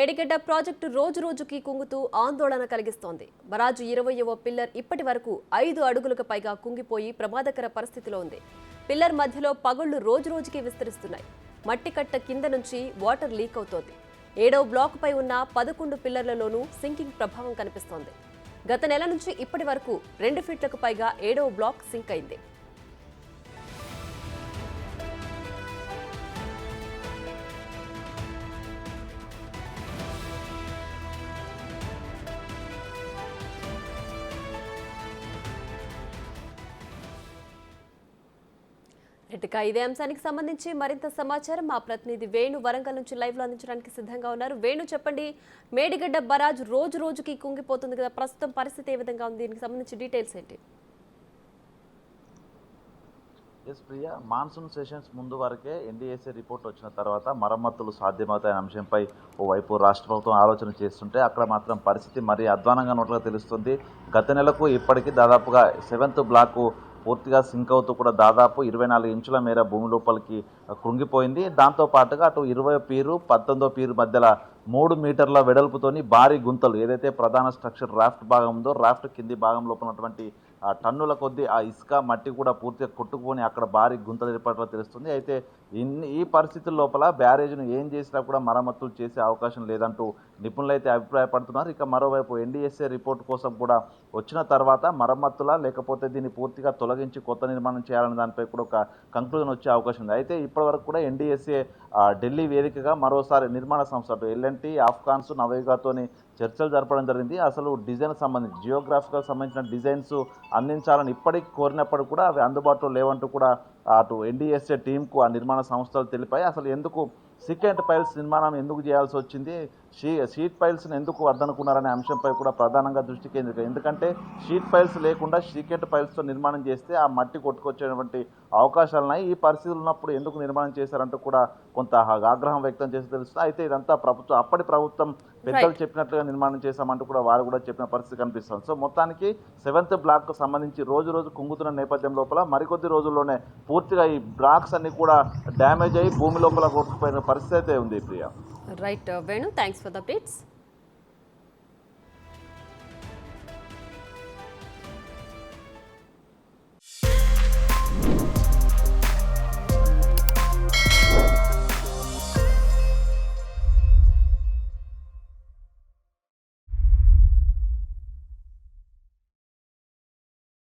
Medigadda project రోజు రోజుకి కుంగుతూ ఆందోళన కలిగిస్తోంది. బరాజు 20వ పిల్లర్ ఇప్పటి వరకు 5 అడుగులకు పైగా కుంగిపోయి ప్రమాదకర పరిస్థితిలో ఉంది. పిల్లర్ మధ్యలో పగుళ్లు రోజు రోజుకి విస్తరిస్తున్నాయి. మట్టి కట్ట కింద నుంచి వాటర్ లీక్ అవుతోంది. 7వ బ్లాక్ పై ఉన్న 11 పిల్లర్లలోనూ సింకింగ్ ప్రభావం కనిపిస్తోంది. గత నెల నుంచి ఇప్పటి వరకు 2 ఫీట్లకు పైగా 7వ బ్లాక్ సింక్ అయింది. ఇదే అంశానికి సంబంధించి మరింత సమాచారం మా ప్రతినిధి వేణు వరంగల్ నుంచి లైవ్ లో అందించడానికి సిద్ధంగా ఉన్నారు. వేణు, చెప్పండి, మేడిగడ్డ బరాజ్ రోజు రోజుకి కుంగిపోతుంది కదా, ప్రస్తుతం పరిస్థితి ఏ విధంగా ఉంది? దీనికి సంబంధించి డీటెయిల్స్ ఏంటి? ఎస్ ప్రియా, మాన్సూన్ సెషన్స్ ముందు వరకే ఎన్డీఏసీ రిపోర్ట్ వచ్చిన తర్వాత మరమ్మతులు సాధ్యమవుతాయనే అంశంపై ఓవైపు రాష్ట్ర ప్రభుత్వం ఆలోచన చేస్తుంటే అక్కడ మాత్రం పరిస్థితి మరీ అధ్వానంగా ఉన్నట్లుగా తెలుస్తుంది. గత నెలకు ఇప్పటికీ దాదాపుగా 7th బ్లాకు పూర్తిగా సింక్ అవుతూ కూడా దాదాపు 24 ఇంచుల మేర భూమి లోపలికి కృంగిపోయింది. దాంతోపాటుగా అటు 20వ పీరు 19వ పీరు మధ్యలో 3 మీటర్ల వెడల్పుతోని భారీ గుంతలు, ఏదైతే ప్రధాన స్ట్రక్చర్ రాఫ్ట్ భాగం ఉందో రాఫ్ట్ కింది భాగంలో ఉన్నటువంటి టన్నుల కొద్దీ ఆ ఇసుక మట్టి కూడా పూర్తిగా కొట్టుకుని అక్కడ భారీ గుంతలు ఏర్పడటం తెలుస్తుంది. అయితే ఈ పరిస్థితుల లోపల బ్యారేజ్ను ఏం చేసినా కూడా మరమ్మతులు చేసే అవకాశం లేదంటూ నిపుణులు అయితే అభిప్రాయపడుతున్నారు. ఇక మరోవైపు ఎన్డీఎస్ఏ రిపోర్ట్ కోసం కూడా వచ్చిన తర్వాత మరమ్మతుల లేకపోతే దీన్ని పూర్తిగా తొలగించి కొత్త నిర్మాణం చేయాలనే దానిపై కూడా ఒక కంక్లూజన్ వచ్చే అవకాశం ఉంది. అయితే ఇప్పటివరకు కూడా ఎన్డీఎస్ఏ ఢిల్లీ వేదికగా మరోసారి నిర్మాణ సంస్థ ఎల్ఎన్టీ, ఆఫ్కాన్స్, నవేగాతోని చర్చలు జరపడం జరిగింది. అసలు డిజైన్ సంబంధించి జియోగ్రాఫికల్ సంబంధించిన డిజైన్స్ అందించాలని ఇప్పటికీ కోరినప్పుడు కూడా అవి అందుబాటులో లేవంటూ కూడా అటు ఎన్డీఎస్ఏ టీంకు ఆ నిర్మాణ సంస్థలు తెలిపాయి. అసలు ఎందుకు సీకెంట్ పైల్స్ నిర్మాణం ఎందుకు చేయాల్సి వచ్చింది, షీట్ పైల్స్ని ఎందుకు వద్దనుకున్నారనే అంశంపై కూడా ప్రధానంగా దృష్టి కేంద్రీకరించారు. ఎందుకంటే షీట్ పైల్స్ లేకుండా సీకెంట్ పైల్స్తో నిర్మాణం చేస్తే ఆ మట్టి కొట్టుకొచ్చేటువంటి అవకాశాలున్నాయి. ఈ పరిస్థితులు ఉన్నప్పుడు ఎందుకు నిర్మాణం చేశారంటూ కూడా కొంత ఆగ్రహం వ్యక్తం చేసి తెలుస్తుంది. అయితే ఇదంతా అప్పటి ప్రభుత్వం పెద్దలు చెప్పినట్లుగా నిర్మాణం చేశామంటూ కూడా వారు కూడా చెప్పిన పరిస్థితి కనిపిస్తుంది. సో మొత్తానికి 7th బ్లాక్ సంబంధించి రోజు రోజు కుంగుతున్న నేపథ్యం లోపల మరికొద్ది రోజుల్లోనే పూర్తిగా ఈ బ్లాక్స్ అన్ని కూడా డ్యామేజ్ అయ్యి భూమి లోపల కొట్టుకుపోయిన పరిస్థితి అయితే ఉంది. Priya, right Venu, thanks for the updates.